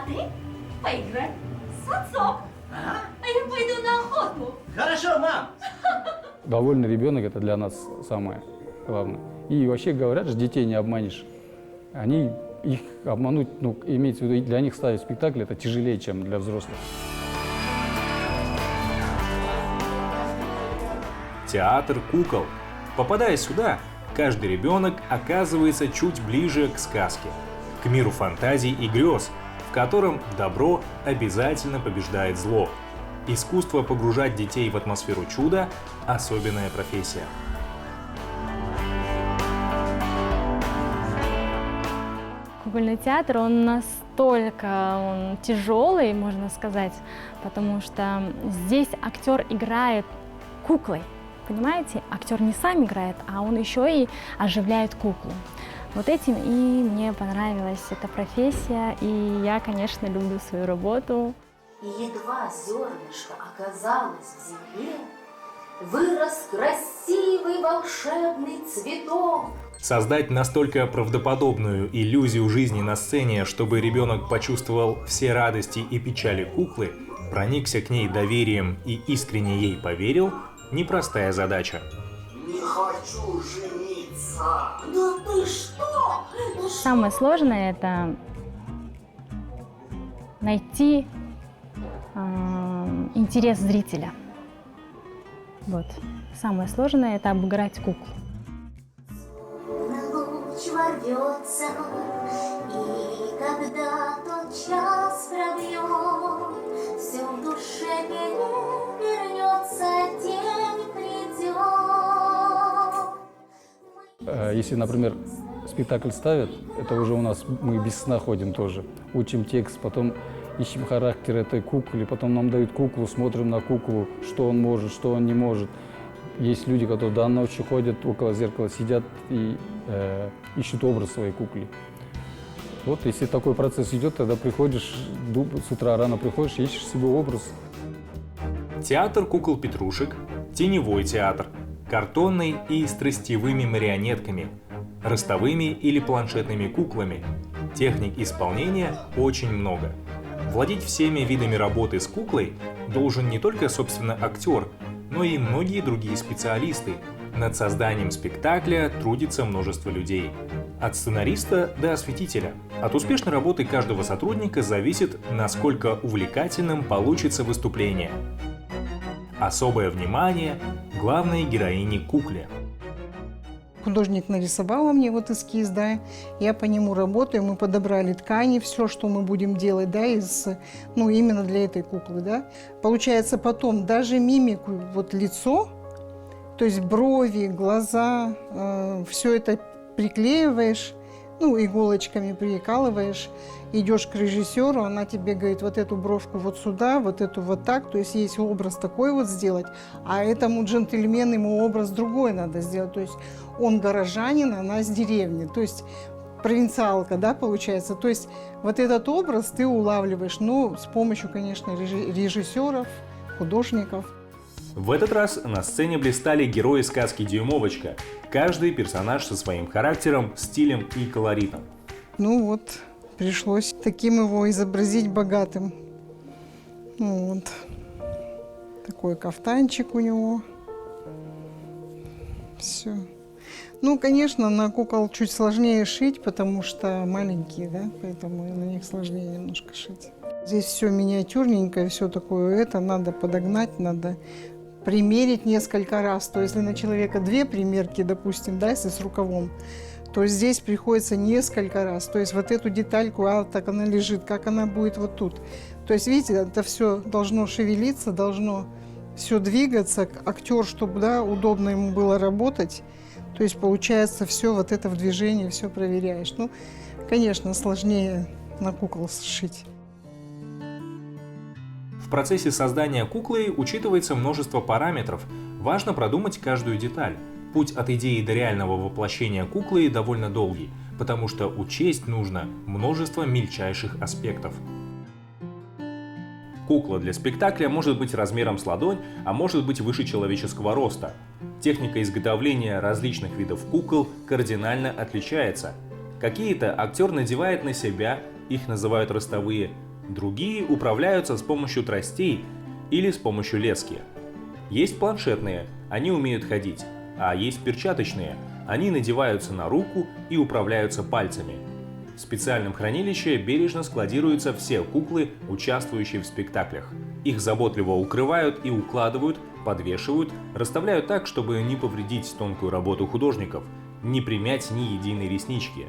ты поиграй с отцом, а я пойду на охоту. Хорошо, мам. Довольный ребенок – это для нас самое главное. И вообще говорят, что детей не обманешь. Они их обмануть, ну, имеется в виду, для них ставить спектакль – это тяжелее, чем для взрослых. Театр кукол. Попадая сюда, каждый ребенок оказывается чуть ближе к сказке, к миру фантазий и грез, в котором добро обязательно побеждает зло. Искусство погружать детей в атмосферу чуда – особенная профессия. Кукольный театр, он настолько тяжелый, можно сказать, потому что здесь актер играет куклой. Понимаете, актер не сам играет, а он еще и оживляет куклу. Вот этим и мне понравилась эта профессия, и я, конечно, люблю свою работу. И едва зернышко оказалось в земле, вырос красивый волшебный цветок. Создать настолько правдоподобную иллюзию жизни на сцене, чтобы ребенок почувствовал все радости и печали куклы, проникся к ней доверием и искренне ей поверил – непростая задача. Не хочу жениться. Да ты что? Самое сложное – это найти интерес зрителя. Вот. Самое сложное – это обыграть куклу. Луч ворвется, и когда тот час пробьет, все в душе перевернется, день придет. Если, например, спектакль ставят, это уже у нас, мы без сна ходим тоже. Учим текст, потом ищем характер этой куклы, потом нам дают куклу, смотрим на куклу, что он может, что он не может. Есть люди, которые до ночи ходят около зеркала, сидят и ищут образ своей куклы. Вот если такой процесс идет, тогда приходишь, с утра рано приходишь, ищешь себе образ. Театр кукол-петрушек, теневой театр, картонный и с тростевыми марионетками, ростовыми или планшетными куклами. Техник исполнения очень много. Владеть всеми видами работы с куклой должен не только, собственно, актер, но и многие другие специалисты. Над созданием спектакля трудится множество людей. От сценариста до осветителя. От успешной работы каждого сотрудника зависит, насколько увлекательным получится выступление. Особое внимание главной героине кукле. Художник нарисовала мне вот эскиз, да, я по нему работаю, мы подобрали ткани, все, что мы будем делать, да, ну, именно для этой куклы, да. Получается потом даже мимику, вот лицо, то есть брови, глаза, все это приклеиваешь, ну, иголочками прикалываешь, идешь к режиссеру, она тебе говорит, вот эту бровку вот сюда, вот эту вот так, то есть есть образ такой вот сделать, а этому джентльмену ему образ другой надо сделать, то есть он горожанин, она с деревни, то есть провинциалка, да, получается, то есть вот этот образ ты улавливаешь, ну, с помощью, конечно, режиссеров, художников. В этот раз на сцене блистали герои сказки «Дюймовочка». Каждый персонаж со своим характером, стилем и колоритом. Ну вот, пришлось таким его изобразить богатым. Ну вот, такой кафтанчик у него. Все. Ну, конечно, на кукол чуть сложнее шить, потому что маленькие, да, поэтому на них сложнее немножко шить. Здесь все миниатюрненькое, все такое, это надо подогнать, надо примерить несколько раз. То есть, если на человека 2 примерки, допустим, да, если с рукавом, то здесь приходится несколько раз. То есть вот эту детальку, а так она лежит, как она будет вот тут. То есть, видите, это все должно шевелиться, должно все двигаться. Актер, чтобы, да, удобно ему было работать. То есть получается все вот это в движении, все проверяешь. Ну, конечно, сложнее на кукол сшить. В процессе создания куклы учитывается множество параметров. Важно продумать каждую деталь. Путь от идеи до реального воплощения куклы довольно долгий, потому что учесть нужно множество мельчайших аспектов. Кукла для спектакля может быть размером с ладонь, а может быть выше человеческого роста. Техника изготовления различных видов кукол кардинально отличается. Какие-то актер надевает на себя, их называют ростовые, Другие управляются с помощью тростей или с помощью лески. Есть планшетные, они умеют ходить, а есть перчаточные, они надеваются на руку и управляются пальцами. В специальном хранилище бережно складируются все куклы, участвующие в спектаклях. Их заботливо укрывают и укладывают, подвешивают, расставляют так, чтобы не повредить тонкую работу художников, не примять ни единой реснички.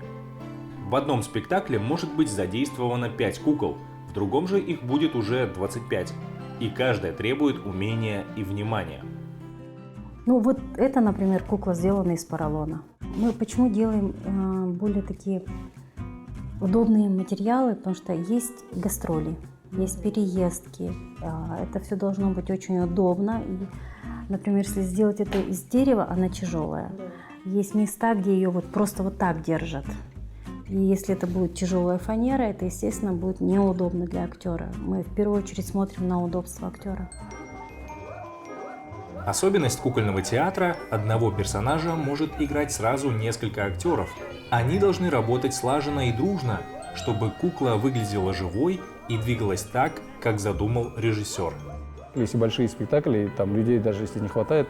В одном спектакле может быть задействовано 5 кукол, в другом же их будет уже 25, и каждая требует умения и внимания. Ну вот это, например, кукла, сделана из поролона. Мы почему делаем более такие удобные материалы? Потому что есть гастроли, есть переездки. Это все должно быть очень удобно. И, например, если сделать это из дерева, она тяжелая. Есть места, где ее вот просто вот так держат. И если это будет тяжелая фанера, это, естественно, будет неудобно для актера. Мы в первую очередь смотрим на удобство актера. Особенность кукольного театра – одного персонажа может играть сразу несколько актеров. Они должны работать слаженно и дружно, чтобы кукла выглядела живой и двигалась так, как задумал режиссер. Если большие спектакли, там людей даже если не хватает,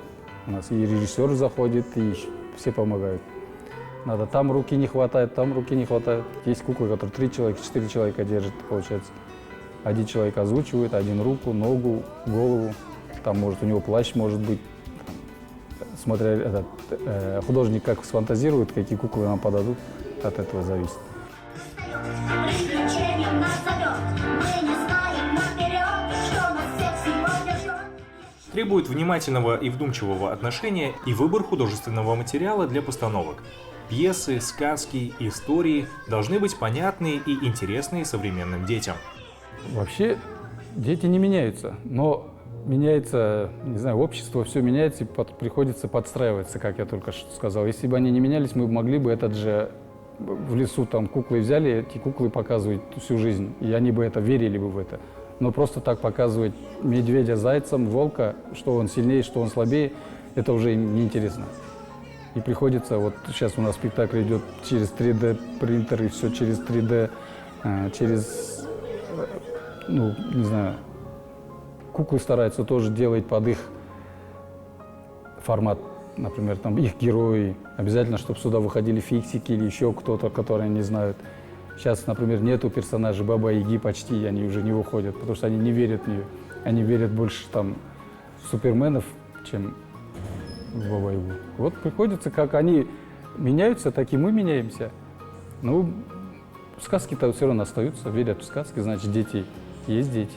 у нас и режиссер заходит, и все помогают. Надо, там руки не хватает, там руки не хватает. Есть куклы, которые 3 человека, 4 человека держат, получается. Один человек озвучивает, один руку, ногу, голову. Там может у него плащ может быть. Смотря художник как сфантазирует, какие куклы нам подадут, от этого зависит. Требует внимательного и вдумчивого отношения и выбор художественного материала для постановок. Пьесы, сказки, истории должны быть понятные и интересные современным детям. Вообще дети не меняются, но меняется, не знаю, общество, все меняется, и приходится подстраиваться, как я только что сказал. Если бы они не менялись, мы могли бы этот же в лесу там куклы взяли, эти куклы показывают всю жизнь, и они бы это верили бы в это. Но просто так показывать медведя зайцем, волка, что он сильнее, что он слабее, это уже неинтересно. И приходится, вот сейчас у нас спектакль идет через 3D принтер, и все через 3D, через, ну, не знаю, куклы стараются тоже делать под их формат, например, там их герои. Обязательно, чтобы сюда выходили фиксики или еще кто-то, которые не знают. Сейчас, например, нету персонажей Баба-Яги почти, они уже не выходят, потому что они не верят в нее. Они верят больше там в суперменов, чем в Бабу-Ягу. Вот приходится, как они меняются, так и мы меняемся. Ну, сказки-то все равно остаются, верят в сказки, значит, дети есть дети.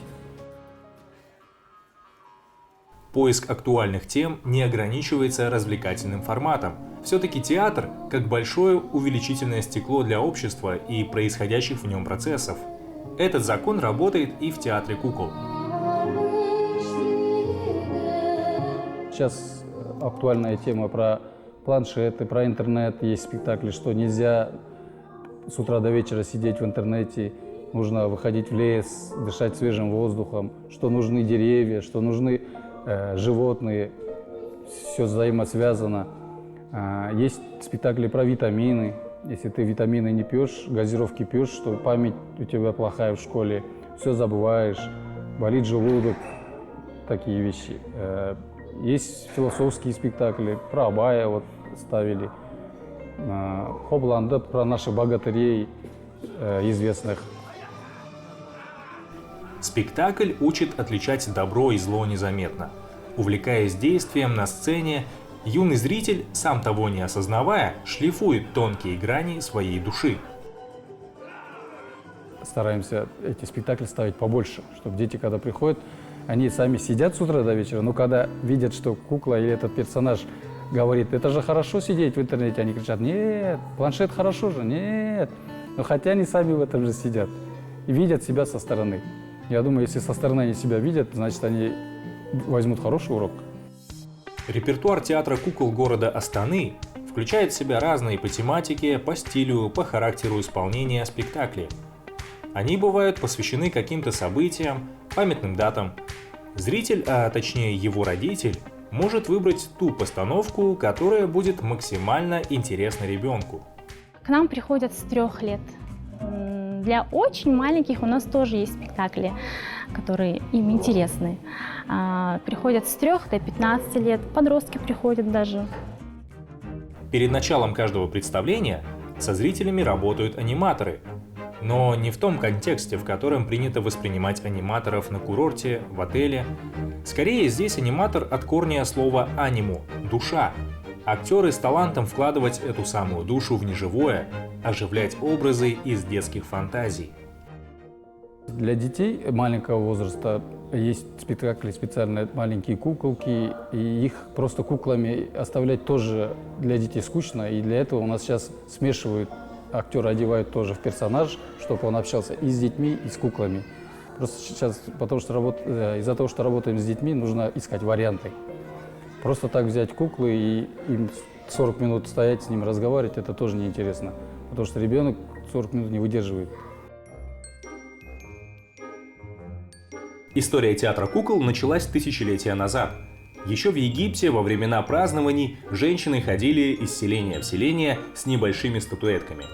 Поиск актуальных тем не ограничивается развлекательным форматом. Все-таки театр как большое увеличительное стекло для общества и происходящих в нем процессов. Этот закон работает и в театре кукол. Сейчас актуальная тема про планшеты, про интернет. Есть спектакли, что нельзя с утра до вечера сидеть в интернете, нужно выходить в лес, дышать свежим воздухом, что нужны деревья, что нужны животные, все взаимосвязано. Есть спектакли про витамины. Если ты витамины не пьешь, газировки пьешь, что память у тебя плохая в школе, все забываешь, болит желудок, такие вещи. Есть философские спектакли, про Абая вот ставили, Хобланда, про наших богатырей известных. Спектакль учит отличать добро и зло незаметно. Увлекаясь действием на сцене, юный зритель, сам того не осознавая, шлифует тонкие грани своей души. Стараемся эти спектакли ставить побольше, чтобы дети, когда приходят, они сами сидят с утра до вечера, но когда видят, что кукла или этот персонаж говорит, это же хорошо сидеть в интернете, они кричат, нет, планшет хорошо же, нет. Но хотя они сами в этом же сидят и видят себя со стороны. Я думаю, если со стороны они себя видят, значит, они возьмут хороший урок. Репертуар театра кукол города Астаны включает в себя разные по тематике, по стилю, по характеру исполнения спектакли. Они бывают посвящены каким-то событиям, памятным датам. Зритель, а точнее его родитель, может выбрать ту постановку, которая будет максимально интересна ребенку. К нам приходят с 3 лет. Для очень маленьких у нас тоже есть спектакли, которые им интересны. Приходят с 3 до 15 лет, подростки приходят даже. Перед началом каждого представления со зрителями работают аниматоры. Но не в том контексте, в котором принято воспринимать аниматоров на курорте, в отеле. Скорее, здесь аниматор от корня слова «аниму» – «душа». Актеры с талантом вкладывать эту самую душу в неживое, оживлять образы из детских фантазий. Для детей маленького возраста есть спектакли специальные, маленькие куколки, и их просто куклами оставлять тоже для детей скучно, и для этого у нас сейчас смешивают, актеры одевают тоже в персонаж, чтобы он общался и с детьми, и с куклами. Просто сейчас, из-за того, что работаем с детьми, нужно искать варианты. Просто так взять куклы и им 40 минут стоять с ним разговаривать, это тоже неинтересно, потому что ребенок 40 минут не выдерживает. История театра кукол началась тысячелетия назад. Еще в Египте во времена празднований женщины ходили из селения в селение с небольшими статуэтками.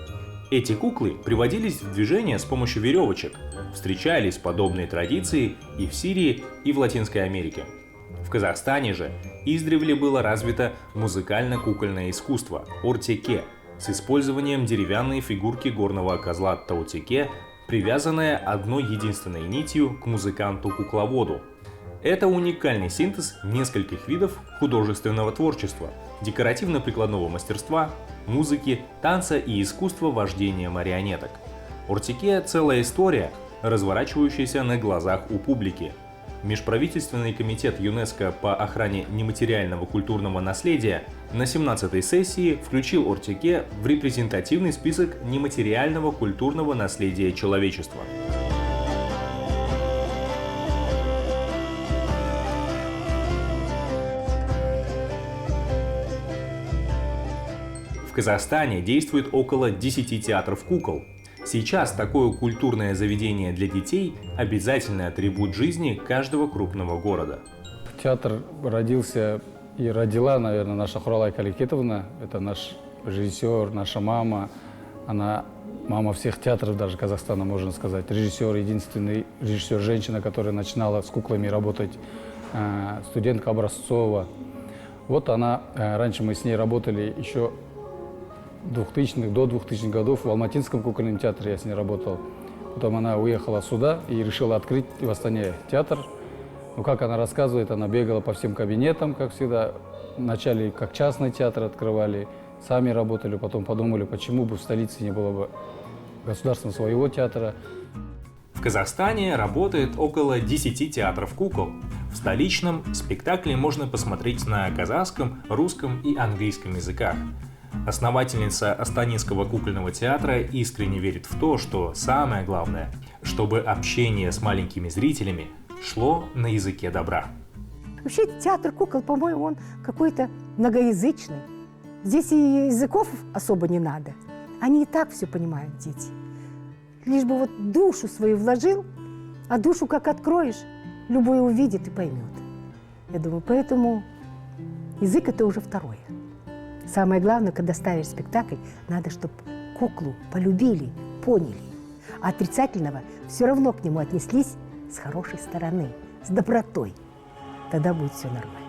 Эти куклы приводились в движение с помощью веревочек. Встречались подобные традиции и в Сирии, и в Латинской Америке. В Казахстане же издревле было развито музыкально-кукольное искусство – ортеке, с использованием деревянной фигурки горного козла таутеке, привязанная одной единственной нитью к музыканту-кукловоду. Это уникальный синтез нескольких видов художественного творчества, декоративно-прикладного мастерства, музыки, танца и искусства вождения марионеток. Ортеке – целая история, разворачивающаяся на глазах у публики. Межправительственный комитет ЮНЕСКО по охране нематериального культурного наследия на 17-й сессии включил ортеке в репрезентативный список нематериального культурного наследия человечества. В Казахстане действует около 10 театров кукол. Сейчас такое культурное заведение для детей – обязательный атрибут жизни каждого крупного города. Театр родился и родила, наверное, наша Хуралай Каликетовна. Это наш режиссер, наша мама. Она мама всех театров даже Казахстана, можно сказать. Режиссер, единственный режиссер-женщина, которая начинала с куклами работать, студентка Образцова. Вот она, раньше мы с ней работали еще до 2000-х годов в Алматинском кукольном театре я с ней работал. Потом она уехала сюда и решила открыть в Астане театр. Но как она рассказывает, она бегала по всем кабинетам, как всегда. Вначале как частный театр открывали, сами работали, потом подумали, почему бы в столице не было бы государственного своего театра. В Казахстане работает около 10 театров кукол. В столичном спектакли можно посмотреть на казахском, русском и английском языках. Основательница Астанинского кукольного театра искренне верит в то, что самое главное, чтобы общение с маленькими зрителями шло на языке добра. Вообще театр кукол, по-моему, он какой-то многоязычный. Здесь и языков особо не надо. Они и так все понимают, дети. Лишь бы вот душу свою вложил, а душу как откроешь, любой увидит и поймет. Я думаю, поэтому язык – это уже второе. Самое главное, когда ставишь спектакль, надо, чтобы куклу полюбили, поняли. А отрицательного все равно к нему отнеслись с хорошей стороны, с добротой. Тогда будет все нормально.